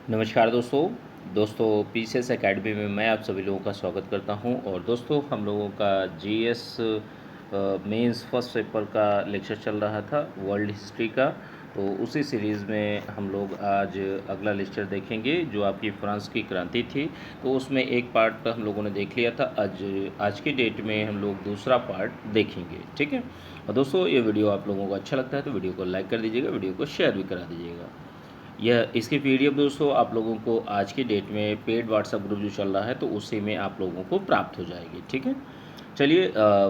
नमस्कार दोस्तों PCS academy में मैं आप सभी लोगों का स्वागत करता हूं। और दोस्तों हम लोगों का जीएस मेंस फर्स्ट पेपर का लेक्चर चल रहा था वर्ल्ड हिस्ट्री का। तो उसी सीरीज़ में हम लोग आज अगला लेक्चर देखेंगे जो आपकी फ्रांस की क्रांति थी। तो उसमें एक पार्ट हम लोगों ने देख लिया था। आज की डेट में हम लोग दूसरा पार्ट देखेंगे, ठीक है। और दोस्तों ये वीडियो आप लोगों को अच्छा लगता है तो वीडियो को लाइक कर दीजिएगा, वीडियो को शेयर भी करा दीजिएगा। यह इसकी पीडीएफ दोस्तों आप लोगों को आज की डेट में पेड व्हाट्सएप ग्रुप जो चल रहा है तो उसी में आप लोगों को प्राप्त हो जाएगी, ठीक है। चलिए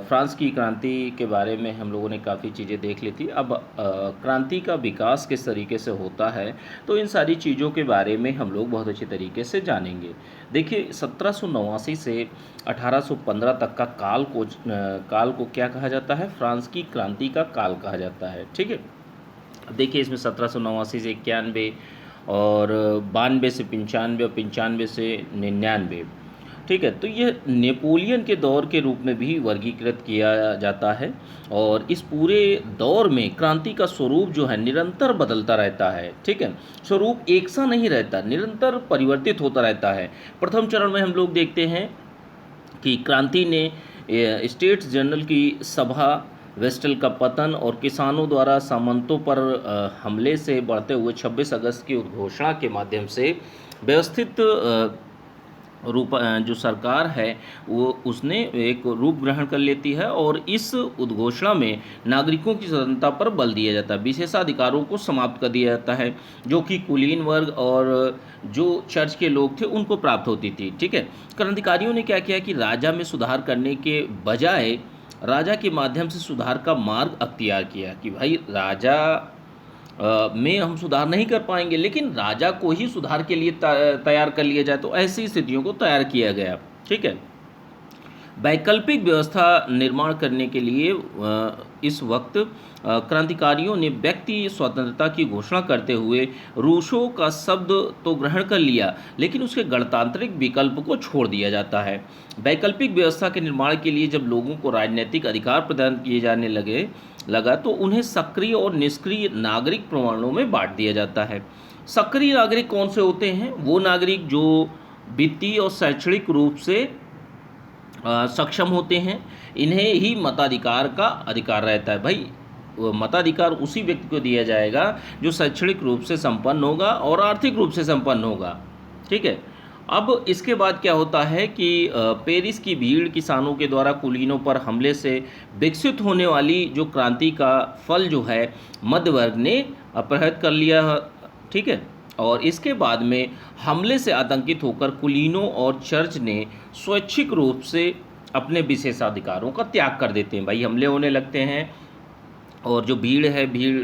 फ्रांस की क्रांति के बारे में हम लोगों ने काफ़ी चीज़ें देख ली थी। अब क्रांति का विकास किस तरीके से होता है तो इन सारी चीज़ों के बारे में हम लोग बहुत अच्छे तरीके से जानेंगे। देखिए 1789 से 1815 तक का काल को क्या कहा जाता है? फ्रांस की क्रांति का काल कहा जाता है, ठीक है। देखिए इसमें 1789 से 91 और 92 से 95 और 95 से 99, ठीक है। तो यह नेपोलियन के दौर के रूप में भी वर्गीकृत किया जाता है। और इस पूरे दौर में क्रांति का स्वरूप जो है निरंतर बदलता रहता है, ठीक है। स्वरूप एक सा नहीं रहता, निरंतर परिवर्तित होता रहता है। प्रथम चरण में हम लोग देखते हैं कि क्रांति ने स्टेट्स जनरल की सभा, वेस्टल का पतन और किसानों द्वारा सामंतों पर हमले से बढ़ते हुए 26 अगस्त की उद्घोषणा के माध्यम से व्यवस्थित जो सरकार है वो उसने एक रूप ग्रहण कर लेती है। और इस उद्घोषणा में नागरिकों की स्वतंत्रता पर बल दिया जाता है, विशेषाधिकारों को समाप्त कर दिया जाता है जो कि कुलीन वर्ग और जो चर्च के लोग थे उनको प्राप्त होती थी, ठीक है। क्रांतिकारियों ने क्या किया कि राजा में सुधार करने के बजाय राजा के माध्यम से सुधार का मार्ग अख्तियार किया कि भाई राजा में हम सुधार नहीं कर पाएंगे लेकिन राजा को ही सुधार के लिए तैयार कर लिया जाए। तो ऐसी स्थितियों को तैयार किया गया, ठीक है। वैकल्पिक व्यवस्था निर्माण करने के लिए इस वक्त क्रांतिकारियों ने व्यक्ति स्वतंत्रता की घोषणा करते हुए रूसो का शब्द तो ग्रहण कर लिया लेकिन उसके गणतांत्रिक विकल्प को छोड़ दिया जाता है। वैकल्पिक व्यवस्था के निर्माण के लिए जब लोगों को राजनीतिक अधिकार प्रदान किए जाने लगा तो उन्हें सक्रिय और निष्क्रिय नागरिक प्रमाणों में बांट दिया जाता है। सक्रिय नागरिक कौन से होते हैं? वो नागरिक जो वित्तीय और शैक्षणिक रूप से सक्षम होते हैं, इन्हें ही मताधिकार का अधिकार रहता है। भाई मताधिकार उसी व्यक्ति को दिया जाएगा जो शैक्षणिक रूप से संपन्न होगा और आर्थिक रूप से संपन्न होगा, ठीक है। अब इसके बाद क्या होता है कि पेरिस की भीड़ किसानों के द्वारा कुलीनों पर हमले से विकसित होने वाली जो क्रांति का फल जो है मध्य वर्ग ने अपहृत कर लिया, ठीक है। और इसके बाद में हमले से आतंकित होकर कुलीनों और चर्च ने स्वैच्छिक रूप से अपने विशेषाधिकारों का त्याग कर देते हैं। भाई हमले होने लगते हैं और जो भीड़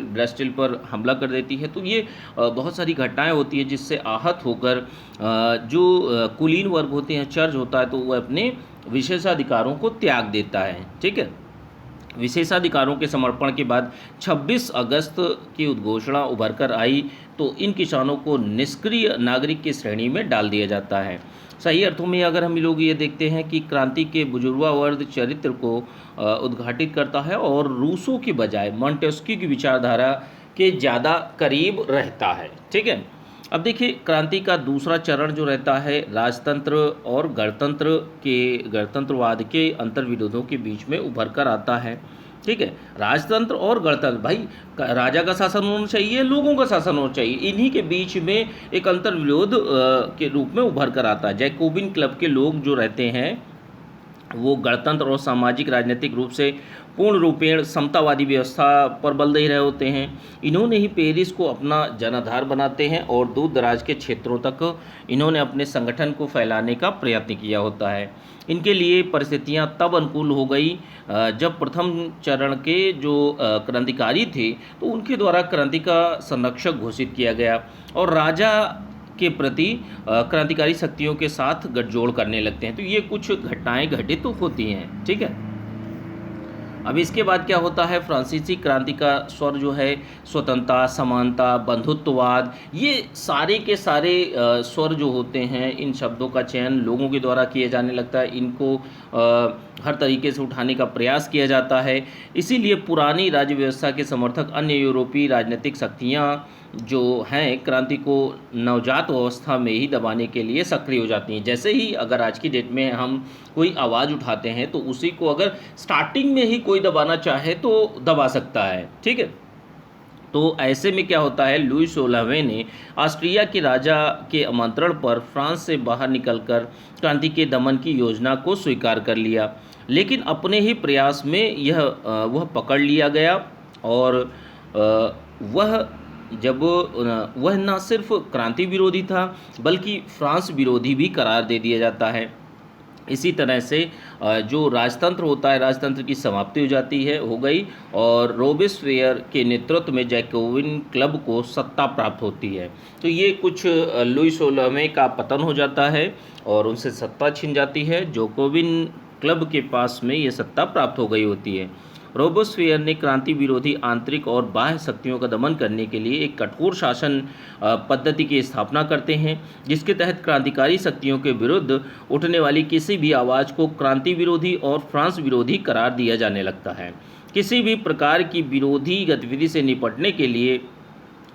ब्रेस्टिल पर हमला कर देती है। तो ये बहुत सारी घटनाएं होती हैं जिससे आहत होकर जो कुलीन वर्ग होते हैं, चर्च होता है, तो वह अपने विशेषाधिकारों को त्याग देता है, ठीक है। विशेषाधिकारों के समर्पण के बाद 26 अगस्त की उद्घोषणा उभर कर आई तो इन किसानों को निष्क्रिय नागरिक की श्रेणी में डाल दिया जाता है। सही अर्थों में अगर हम लोग ये देखते हैं कि क्रांति के बुजुर्गा वर्ग चरित्र को उद्घाटित करता है और रूसो की बजाय मॉन्टेस्क्यू की विचारधारा के ज़्यादा करीब रहता है, ठीक है। अब देखिए क्रांति का दूसरा चरण जो रहता है राजतंत्र और गणतंत्रवाद के अंतर्विरोधों के बीच में उभर कर आता है, ठीक है। राजतंत्र और गणतंत्र, भाई राजा का शासन होना चाहिए, लोगों का शासन होना चाहिए, इन्हीं के बीच में एक अंतर्विरोध के रूप में उभर कर आता है। जैकोबिन क्लब के लोग जो रहते हैं वो गणतंत्र और सामाजिक राजनीतिक रूप से पूर्ण रूपेण समतावादी व्यवस्था पर बल दे रहे होते हैं। इन्होंने ही पेरिस को अपना जनाधार बनाते हैं और दूर दराज के क्षेत्रों तक इन्होंने अपने संगठन को फैलाने का प्रयत्न किया होता है। इनके लिए परिस्थितियां तब अनुकूल हो गई जब प्रथम चरण के जो क्रांतिकारी थे तो उनके द्वारा क्रांति का संरक्षक घोषित किया गया और राजा के प्रति क्रांतिकारी शक्तियों के साथ गठजोड़ करने लगते हैं। तो ये कुछ घटनाएं घटित तो होती हैं, ठीक है। अब इसके बाद क्या होता है? फ्रांसीसी क्रांति का स्वर जो है स्वतंत्रता, समानता, बंधुत्ववाद, ये सारे के सारे स्वर जो होते हैं, इन शब्दों का चयन लोगों के द्वारा किया जाने लगता है। इनको हर तरीके से उठाने का प्रयास किया जाता है। इसीलिए पुरानी राज्य व्यवस्था के समर्थक अन्य यूरोपीय राजनीतिक शक्तियाँ जो हैं क्रांति को नवजात अवस्था में ही दबाने के लिए सक्रिय हो जाती हैं। जैसे ही अगर आज की डेट में हम कोई आवाज़ उठाते हैं तो उसी को अगर स्टार्टिंग में ही कोई दबाना चाहे तो दबा सकता है, ठीक है। तो ऐसे में क्या होता है, लुई 16वें ने ऑस्ट्रिया के राजा के आमंत्रण पर फ्रांस से बाहर निकलकर क्रांति के दमन की योजना को स्वीकार कर लिया, लेकिन अपने ही प्रयास में वह पकड़ लिया गया और वह वह न सिर्फ क्रांति विरोधी था बल्कि फ्रांस विरोधी भी करार दे दिया जाता है। इसी तरह से जो राजतंत्र होता है, राजतंत्र की समाप्ति हो जाती है, हो गई, और रोबेस्पियर के नेतृत्व में जैकोबिन क्लब को सत्ता प्राप्त होती है। तो ये कुछ लुई 16वें का पतन हो जाता है और उनसे सत्ता छिन जाती है। जैकोबिन क्लब के पास में ये सत्ता प्राप्त हो गई होती है। रोबेस्पियर ने क्रांति विरोधी आंतरिक और बाह्य शक्तियों का दमन करने के लिए एक कठोर शासन पद्धति की स्थापना करते हैं, जिसके तहत क्रांतिकारी शक्तियों के विरुद्ध उठने वाली किसी भी आवाज़ को क्रांति विरोधी और फ्रांस विरोधी करार दिया जाने लगता है। किसी भी प्रकार की विरोधी गतिविधि से निपटने के लिए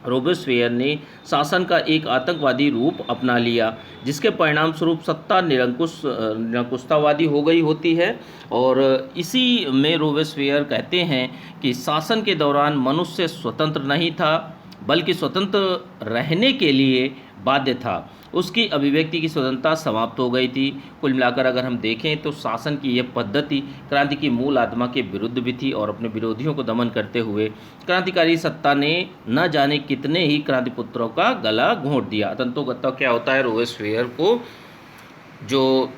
रोबेस्पियर ने शासन का एक आतंकवादी रूप अपना लिया, जिसके परिणाम स्वरूप सत्ता निरंकुशतावादी हो गई होती है। और इसी में रोबेस्पियर कहते हैं कि शासन के दौरान मनुष्य स्वतंत्र नहीं था बल्कि स्वतंत्र रहने के लिए बाध्य था। उसकी अभिव्यक्ति की स्वतंत्रता समाप्त हो गई थी। कुल मिलाकर अगर हम देखें तो शासन की यह पद्धति क्रांति की मूल आत्मा के विरुद्ध भी थी और अपने विरोधियों को दमन करते हुए क्रांतिकारी सत्ता ने न जाने कितने ही क्रांतिपुत्रों का गला घोंट दिया। तंतोगत्ता क्या होता है, रोबेस्पियर को जो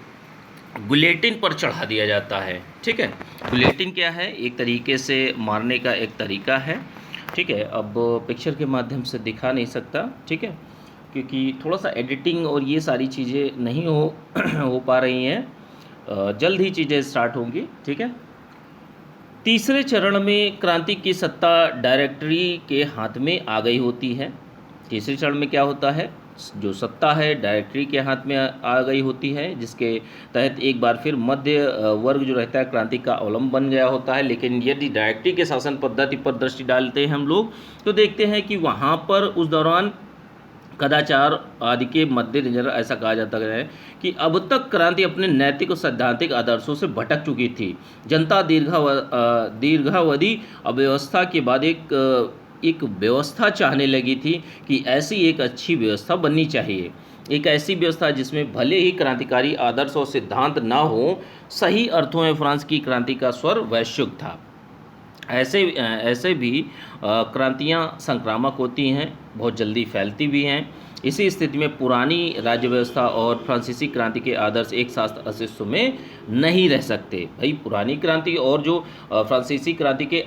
गुलेटिन पर चढ़ा दिया जाता है, ठीक है। गुलेटिन क्या है, एक तरीके से मारने का एक तरीका है, ठीक है। अब पिक्चर के माध्यम से दिखा नहीं सकता, ठीक है, क्योंकि थोड़ा सा एडिटिंग और ये सारी चीज़ें नहीं हो पा रही हैं। जल्द ही चीज़ें स्टार्ट होंगी, ठीक है। तीसरे चरण में क्रांति की सत्ता डायरेक्टरी के हाथ में आ गई होती है। तीसरे चरण में क्या होता है, जो सत्ता है डायरेक्टरी के हाथ में आ गई होती है, जिसके तहत एक बार फिर मध्य वर्ग जो रहता है क्रांति का अवलंब बन गया होता है। लेकिन यदि डायरेक्टरी के शासन पद्धति पर दृष्टि डालते हैं हम लोग तो देखते हैं कि वहाँ पर उस दौरान कदाचार आदि के मद्देनजर ऐसा कहा जाता है कि अब तक क्रांति अपने नैतिक और सैद्धांतिक आदर्शों से भटक चुकी थी। जनता दीर्घावधि अव्यवस्था के बाद एक व्यवस्था चाहने लगी थी कि ऐसी एक अच्छी व्यवस्था बननी चाहिए, एक ऐसी व्यवस्था जिसमें भले ही क्रांतिकारी आदर्श और सिद्धांत ना हो, सही अर्थों में फ्रांस की क्रांति का स्वर वैश्विक था। ऐसे भी क्रांतियाँ संक्रामक होती हैं, बहुत जल्दी फैलती भी हैं। इसी स्थिति में पुरानी राज्य व्यवस्था और फ्रांसीसी क्रांति के आदर्श एक साथ अस्तित्व में नहीं रह सकते। भाई पुरानी क्रांति और जो फ्रांसीसी क्रांति के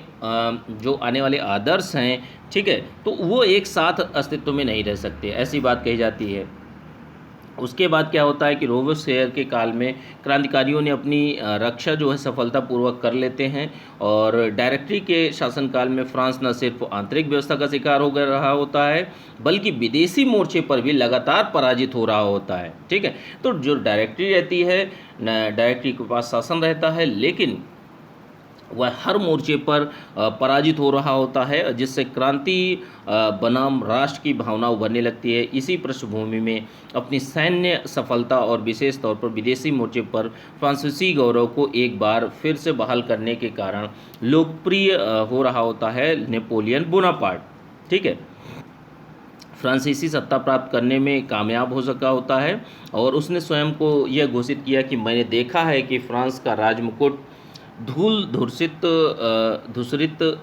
जो आने वाले आदर्श हैं, ठीक है, तो वो एक साथ अस्तित्व में नहीं रह सकते, ऐसी बात कही जाती है। उसके बाद क्या होता है कि रोबेस्पियर के काल में क्रांतिकारियों ने अपनी रक्षा जो है सफलतापूर्वक कर लेते हैं और डायरेक्टरी के शासनकाल में फ्रांस न सिर्फ आंतरिक व्यवस्था का शिकार हो रहा होता है बल्कि विदेशी मोर्चे पर भी लगातार पराजित हो रहा होता है, ठीक है। तो जो डायरेक्टरी रहती है, डायरेक्टरी के पास शासन रहता है, लेकिन वह हर मोर्चे पर पराजित हो रहा होता है, जिससे क्रांति बनाम राष्ट्र की भावना उभरने लगती है। इसी पृष्ठभूमि में अपनी सैन्य सफलता और विशेष तौर पर विदेशी मोर्चे पर फ्रांसीसी गौरव को एक बार फिर से बहाल करने के कारण लोकप्रिय हो रहा होता है नेपोलियन बोनापार्ट, ठीक है। फ्रांसीसी सत्ता प्राप्त करने में कामयाब हो सका होता है और उसने स्वयं को यह घोषित किया कि मैंने देखा है कि फ्रांस का राजमुकुट धूसरित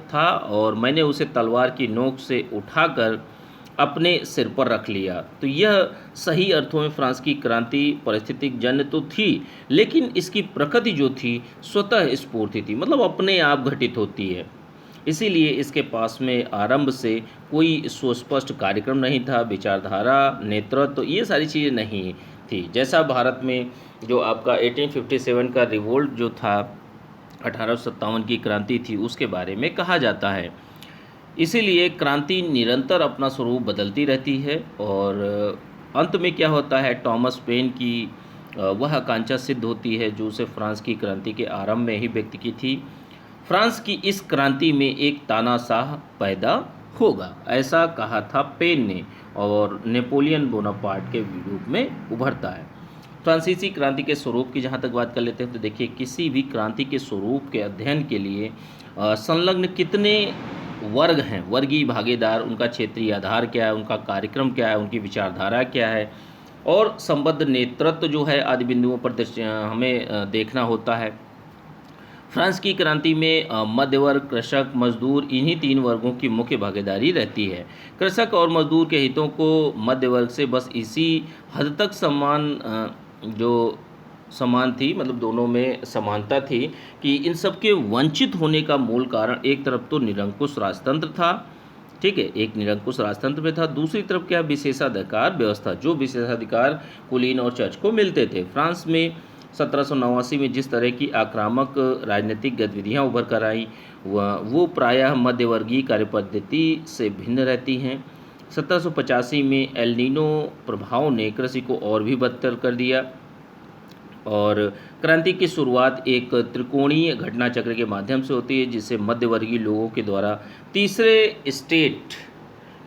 था और मैंने उसे तलवार की नोक से उठाकर अपने सिर पर रख लिया। तो यह सही अर्थों में फ्रांस की क्रांति परिस्थितिक जन्य तो थी, लेकिन इसकी प्रकृति जो थी स्वतः स्फूर्ति थी, मतलब अपने आप घटित होती है। इसीलिए इसके पास में आरंभ से कोई सुस्पष्ट कार्यक्रम नहीं था, विचारधारा, नेतृत्व, ये सारी चीज़ें नहीं थी। जैसा भारत में जो आपका 1857 का रिवोल्ट जो था, 1857 की क्रांति थी, उसके बारे में कहा जाता है। इसीलिए क्रांति निरंतर अपना स्वरूप बदलती रहती है और अंत में क्या होता है, टॉमस पेन की वह आकांक्षा सिद्ध होती है जो उसे फ्रांस की क्रांति के आरंभ में ही व्यक्त की थी। फ्रांस की इस क्रांति में एक तानाशाह पैदा होगा, ऐसा कहा था पेन ने, और नेपोलियन बोनापार्ट के रूप में उभरता है। फ्रांसीसी क्रांति के स्वरूप की जहाँ तक बात कर लेते हैं, तो देखिए किसी भी क्रांति के स्वरूप के अध्ययन के लिए संलग्न कितने वर्ग हैं, वर्गीय भागीदार, उनका क्षेत्रीय आधार क्या है, उनका कार्यक्रम क्या है, उनकी विचारधारा क्या है, और संबद्ध नेतृत्व जो है आदि बिंदुओं पर हमें देखना होता है। फ्रांस की क्रांति में मध्य वर्ग, कृषक, मजदूर, इन्हीं तीन वर्गों की मुख्य भागीदारी रहती है। कृषक और मजदूर के हितों को मध्य वर्ग से बस इसी हद तक जो समान थी, मतलब दोनों में समानता थी, कि इन सब के वंचित होने का मूल कारण एक तरफ तो निरंकुश राजतंत्र था, ठीक है, एक निरंकुश राजतंत्र में था, दूसरी तरफ क्या, विशेषाधिकार व्यवस्था, जो विशेषाधिकार कुलीन और चर्च को मिलते थे। फ्रांस में 1789 में जिस तरह की आक्रामक राजनीतिक गतिविधियां उभर कर आई, वो प्रायः मध्यवर्गीय कार्यपद्धति से भिन्न रहती हैं। 1785 में एल नीनो प्रभाव ने कृषि को और भी बदतर कर दिया, और क्रांति की शुरुआत एक त्रिकोणीय घटना चक्र के माध्यम से होती है, जिसे मध्यवर्गीय लोगों के द्वारा तीसरे स्टेट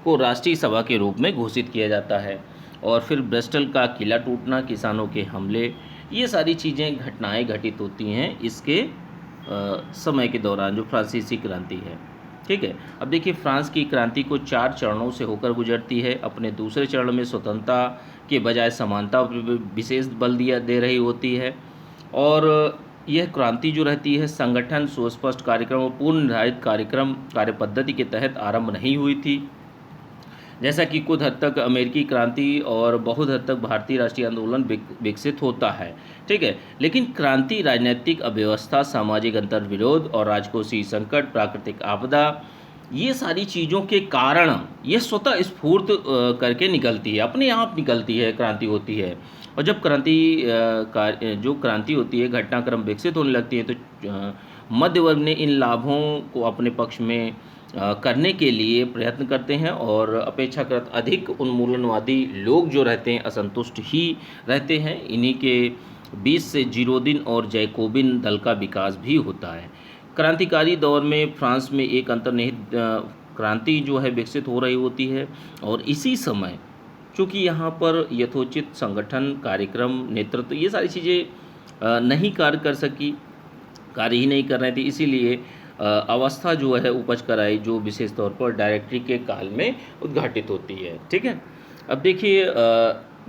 को राष्ट्रीय सभा के रूप में घोषित किया जाता है। और फिर ब्रिस्टल का किला टूटना, किसानों के हमले, ये सारी चीज़ें, घटनाएं घटित होती हैं इसके समय के दौरान, जो फ्रांसीसी क्रांति है, ठीक है। अब देखिए फ्रांस की क्रांति को 4 चरणों से होकर गुजरती है। अपने दूसरे चरण में स्वतंत्रता के बजाय समानता पर विशेष बल दे रही होती है, और यह क्रांति जो रहती है संगठन, सुस्पष्ट कार्यक्रम और पूर्व निर्धारित कार्यपद्धति के तहत आरंभ नहीं हुई थी, जैसा कि कुछ हद तक अमेरिकी क्रांति और बहुत हद तक भारतीय राष्ट्रीय आंदोलन विकसित होता है, ठीक है। लेकिन क्रांति राजनीतिक अव्यवस्था, सामाजिक अंतर्विरोध और राजकोषीय संकट, प्राकृतिक आपदा, ये सारी चीज़ों के कारण ये स्वतः स्फूर्त करके निकलती है, अपने आप निकलती है, क्रांति होती है। और जब जो क्रांति होती है, घटनाक्रम विकसित होने लगती है, तो मध्य वर्ग ने इन लाभों को अपने पक्ष में करने के लिए प्रयत्न करते हैं, और अपेक्षाकृत अधिक उन्मूलनवादी लोग जो रहते हैं असंतुष्ट ही रहते हैं। इन्हीं के बीच से जीरोदिन और जैकोबिन दल का विकास भी होता है। क्रांतिकारी दौर में फ्रांस में एक अंतर्निहित क्रांति जो है विकसित हो रही होती है, और इसी समय चूँकि यहाँ पर यथोचित संगठन, कार्यक्रम, नेतृत्व, ये सारी चीज़ें नहीं कार्य ही नहीं कर रही थी, इसीलिए अवस्था जो है उपज कर आई, जो विशेष तौर पर डायरेक्टरी के काल में उद्घाटित होती है, ठीक है। अब देखिए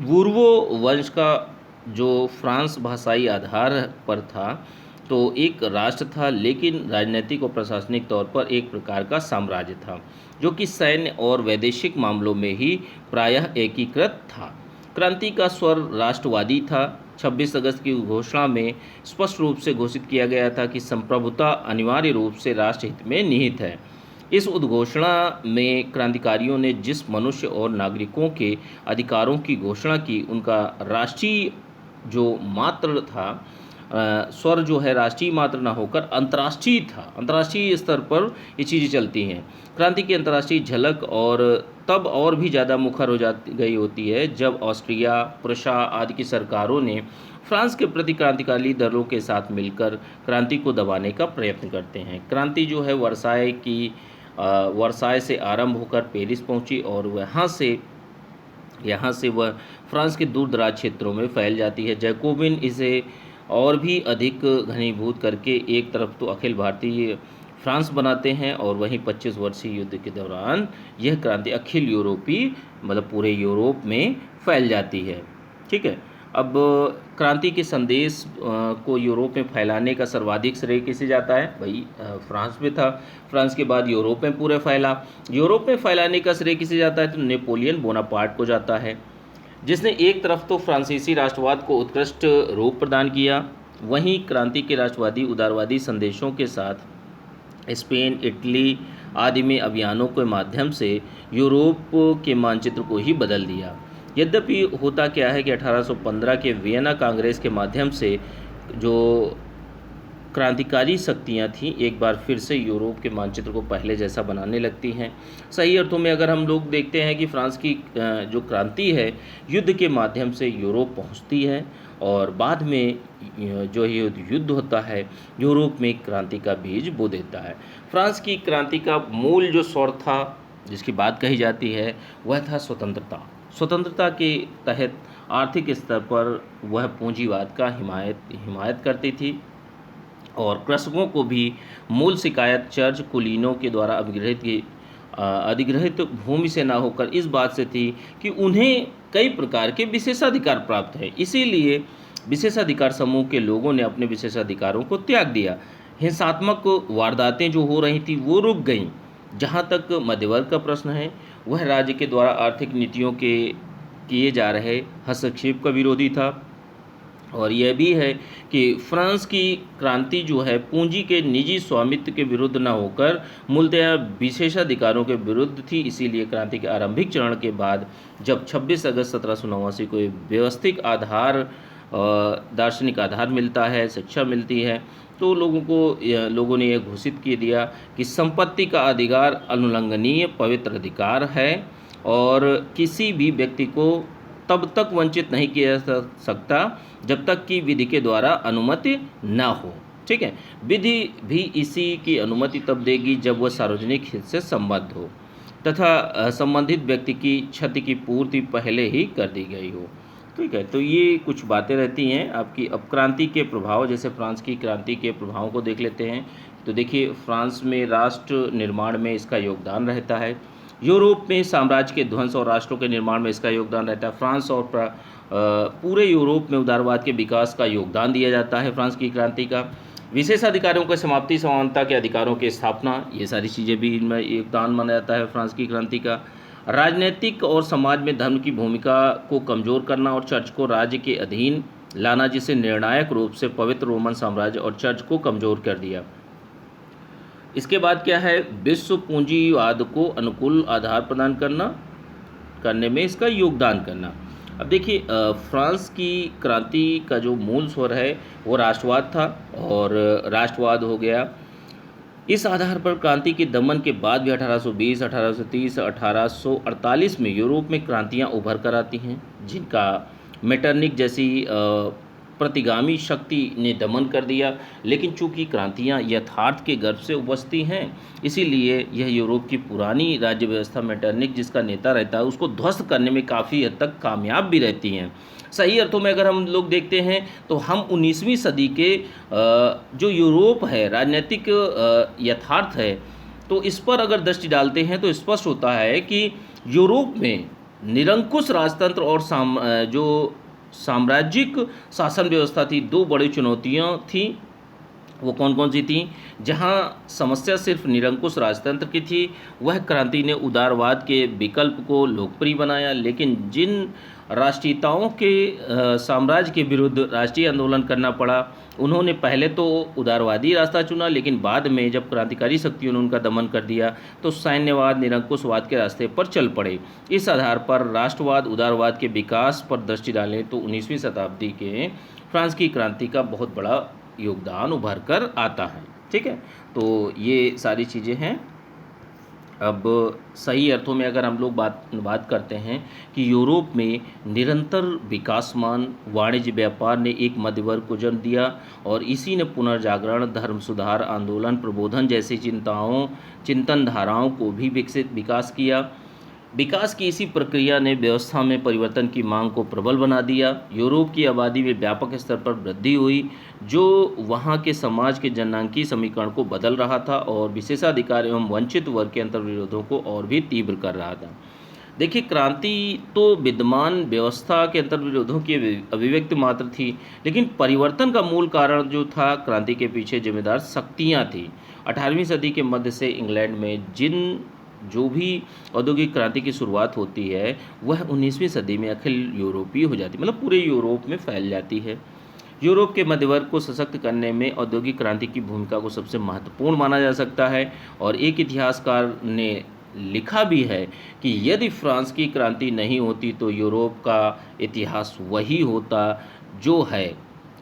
वूर्वो वंश का जो फ्रांस भाषाई आधार पर था, तो एक राष्ट्र था, लेकिन राजनीतिक और प्रशासनिक तौर पर एक प्रकार का साम्राज्य था, जो कि सैन्य और वैदेशिक मामलों में ही प्रायः एकीकृत था। क्रांति का स्वर राष्ट्रवादी था। 26 अगस्त की घोषणा में स्पष्ट रूप से घोषित किया गया था कि संप्रभुता अनिवार्य रूप से राष्ट्रहित में निहित है। इस उद्घोषणा में क्रांतिकारियों ने जिस मनुष्य और नागरिकों के अधिकारों की घोषणा की, उनका राष्ट्रीय जो मात्र था, स्वर जो है राष्ट्रीय मात्र ना होकर अंतर्राष्ट्रीय था। अंतर्राष्ट्रीय स्तर पर ये चीज़ें चलती हैं। क्रांति की अंतर्राष्ट्रीय झलक और तब और भी ज़्यादा मुखर हो जाती गई होती है जब ऑस्ट्रिया, प्रुशिया आदि की सरकारों ने फ्रांस के प्रति क्रांतिकारी दलों के साथ मिलकर क्रांति को दबाने का प्रयत्न करते हैं। क्रांति जो है वर्साय से आरंभ होकर पेरिस पहुंची, और यहाँ से वह फ्रांस के दूर दराज क्षेत्रों में फैल जाती है। जैकोबिन इसे और भी अधिक घनीभूत करके एक तरफ तो अखिल भारतीय फ्रांस बनाते हैं, और वहीं 25 वर्षीय युद्ध के दौरान यह क्रांति अखिल यूरोपीय, मतलब पूरे यूरोप में फैल जाती है, ठीक है। अब क्रांति के संदेश को यूरोप में फैलाने का सर्वाधिक श्रेय किसे जाता है? भाई फ्रांस में था। फ्रांस के बाद यूरोप में पूरे फैला। यूरोप में फैलाने का श्रेय किसे जाता है? तो नेपोलियन बोनापार्ट को जाता है, जिसने एक तरफ तो फ्रांसीसी राष्ट्रवाद को उत्कृष्ट रूप प्रदान किया, वहीं क्रांति के राष्ट्रवादी उदारवादी संदेशों के साथ स्पेन, इटली आदि में अभियानों के माध्यम से यूरोप के मानचित्र को ही बदल दिया। यद्यपि होता क्या है कि 1815 के वियना कांग्रेस के माध्यम से जो क्रांतिकारी शक्तियाँ थीं, एक बार फिर से यूरोप के मानचित्र को पहले जैसा बनाने लगती हैं। सही अर्थों में अगर हम लोग देखते हैं कि फ्रांस की जो क्रांति है युद्ध के माध्यम से यूरोप पहुंचती है, और बाद में जो युद्ध होता है यूरोप में क्रांति का बीज बो देता है। फ्रांस की क्रांति का मूल जो स्वर था जिसकी बात कही जाती है वह था स्वतंत्रता। स्वतंत्रता के तहत आर्थिक स्तर पर वह पूंजीवाद का हिमायत करती थी और कृषकों को भी मूल शिकायत चर्च कुलीनों के द्वारा अधिग्रहित भूमि से न होकर इस बात से थी कि उन्हें कई प्रकार के विशेषाधिकार प्राप्त हैं। इसीलिए विशेषाधिकार समूह के लोगों ने अपने विशेषाधिकारों को त्याग दिया। हिंसात्मक वारदातें जो हो रही थी वो रुक गईं। जहाँ तक मध्यवर्ग का प्रश्न है, वह राज्य के द्वारा आर्थिक नीतियों के किए जा रहे हस्तक्षेप का विरोधी था। और यह भी है कि फ्रांस की क्रांति जो है पूंजी के निजी स्वामित्व के विरुद्ध न होकर मूलतः विशेषाधिकारों के विरुद्ध थी। इसीलिए क्रांति के आरंभिक चरण के बाद जब 26 अगस्त 1789 को एक व्यवस्थित आधार दार्शनिक आधार मिलता है, शिक्षा मिलती है, तो लोगों ने यह घोषित किए दिया कि संपत्ति का अधिकार अनुल्लंघनीय पवित्र अधिकार है और किसी भी व्यक्ति को तब तक वंचित नहीं किया जा सकता जब तक कि विधि के द्वारा अनुमति न हो। ठीक है, विधि भी इसी की अनुमति तब देगी जब वह सार्वजनिक हित से संबद्ध हो तथा संबंधित व्यक्ति की क्षति की पूर्ति पहले ही कर दी गई हो। ठीक है, तो ये कुछ बातें रहती हैं आपकी। अब क्रांति के प्रभाव, जैसे फ्रांस की क्रांति के प्रभावों को देख लेते हैं। तो देखिए, फ्रांस में राष्ट्र निर्माण में इसका योगदान रहता है। यूरोप में साम्राज्य के ध्वंस और राष्ट्रों के निर्माण में इसका योगदान रहता है। फ्रांस और पूरे यूरोप में उदारवाद के विकास का योगदान दिया जाता है फ्रांस की क्रांति का। विशेषाधिकारों की समाप्ति, समानता के अधिकारों की स्थापना, ये सारी चीज़ें भी इनमें योगदान माना जाता है फ्रांस की क्रांति का। राजनीतिक और समाज में धर्म की भूमिका को कमज़ोर करना और चर्च को राज्य के अधीन लाना, जिसे निर्णायक रूप से पवित्र रोमन साम्राज्य और चर्च को कमज़ोर कर दिया। इसके बाद क्या है, विश्व पूंजीवाद को अनुकूल आधार प्रदान करने में इसका योगदान करना। अब देखिए, फ्रांस की क्रांति का जो मूल स्वर है वो राष्ट्रवाद था और राष्ट्रवाद हो गया। इस आधार पर क्रांति के दमन के बाद भी 1820, 1830, 1848 में यूरोप में क्रांतियां उभर कर आती हैं, जिनका मेटरनिक जैसी प्रतिगामी शक्ति ने दमन कर दिया। लेकिन चूंकि क्रांतियां यथार्थ के गर्भ से उपजती हैं, इसीलिए यह यूरोप की पुरानी राज्य व्यवस्था मेटरनिक जिसका नेता रहता है उसको ध्वस्त करने में काफ़ी हद तक कामयाब भी रहती हैं। सही अर्थों में अगर हम लोग देखते हैं तो हम 19वीं सदी के जो यूरोप है, राजनीतिक यथार्थ है, तो इस पर अगर दृष्टि डालते हैं तो स्पष्ट होता है कि यूरोप में निरंकुश राजतंत्र और जो साम्राज्यिक शासन व्यवस्था थी, दो बड़ी चुनौतियां थी। वो कौन कौन सी थी? जहां समस्या सिर्फ निरंकुश राजतंत्र की थी, वह क्रांति ने उदारवाद के विकल्प को लोकप्रिय बनाया। लेकिन जिन राष्ट्रीयताओं के साम्राज्य के विरुद्ध राष्ट्रीय आंदोलन करना पड़ा, उन्होंने पहले तो उदारवादी रास्ता चुना, लेकिन बाद में जब क्रांतिकारी शक्तियों ने उनका दमन कर दिया तो सैन्यवाद, निरंकुशवाद के रास्ते पर चल पड़े। इस आधार पर राष्ट्रवाद, उदारवाद के विकास पर दृष्टि डालें तो 19वीं शताब्दी के फ्रांस की क्रांति का बहुत बड़ा योगदान उभर कर आता है। ठीक है, तो ये सारी चीज़ें हैं। अब सही अर्थों में अगर हम लोग बात करते हैं कि यूरोप में निरंतर विकासमान वाणिज्य व्यापार ने एक मध्यवर्ग को जन्म दिया और इसी ने पुनर्जागरण, धर्म सुधार आंदोलन, प्रबोधन जैसी चिंतन धाराओं को भी विकास किया। विकास की इसी प्रक्रिया ने व्यवस्था में परिवर्तन की मांग को प्रबल बना दिया। यूरोप की आबादी में व्यापक स्तर पर वृद्धि हुई, जो वहाँ के समाज के जननांकीय समीकरण को बदल रहा था और विशेषाधिकार एवं वंचित वर्ग के अंतर्विरोधों को और भी तीव्र कर रहा था। देखिए, क्रांति तो विद्यमान व्यवस्था के अंतर्विरोधों की अभिव्यक्ति मात्र थी, लेकिन परिवर्तन का मूल कारण जो था, क्रांति के पीछे जिम्मेदार शक्तियाँ थीं। 18वीं सदी के मध्य से इंग्लैंड में जो भी औद्योगिक क्रांति की शुरुआत होती है, वह 19वीं सदी में अखिल यूरोपीय हो जाती है, मतलब पूरे यूरोप में फैल जाती है। यूरोप के मध्यवर्ग को सशक्त करने में औद्योगिक क्रांति की भूमिका को सबसे महत्वपूर्ण माना जा सकता है। और एक इतिहासकार ने लिखा भी है कि यदि फ्रांस की क्रांति नहीं होती तो यूरोप का इतिहास वही होता जो है,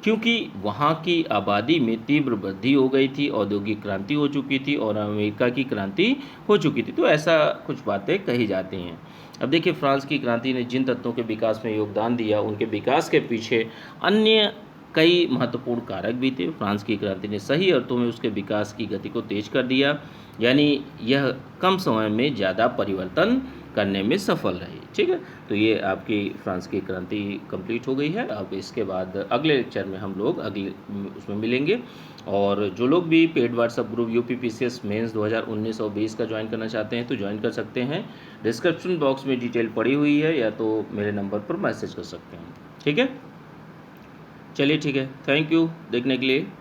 क्योंकि वहाँ की आबादी में तीव्र वृद्धि हो गई थी, औद्योगिक क्रांति हो चुकी थी और अमेरिका की क्रांति हो चुकी थी। तो ऐसा कुछ बातें कही जाती हैं। अब देखिए, फ्रांस की क्रांति ने जिन तत्वों के विकास में योगदान दिया, उनके विकास के पीछे अन्य कई महत्वपूर्ण कारक भी थे। फ्रांस की क्रांति ने सही अर्थों में उसके विकास की गति को तेज कर दिया, यानी यह कम समय में ज़्यादा परिवर्तन करने में सफल रही। ठीक है, तो ये आपकी फ्रांस की क्रांति कंप्लीट हो गई है। अब इसके बाद अगले लेक्चर में हम लोग अगले उसमें मिलेंगे। और जो लोग भी paid WhatsApp group UPPCS mains 2019 और 20 का ज्वाइन करना चाहते हैं तो ज्वाइन कर सकते हैं। डिस्क्रिप्शन बॉक्स में डिटेल पड़ी हुई है, या तो मेरे नंबर पर मैसेज कर सकते हैं। ठीक है, चलिए ठीक है, थैंक यू देखने के लिए।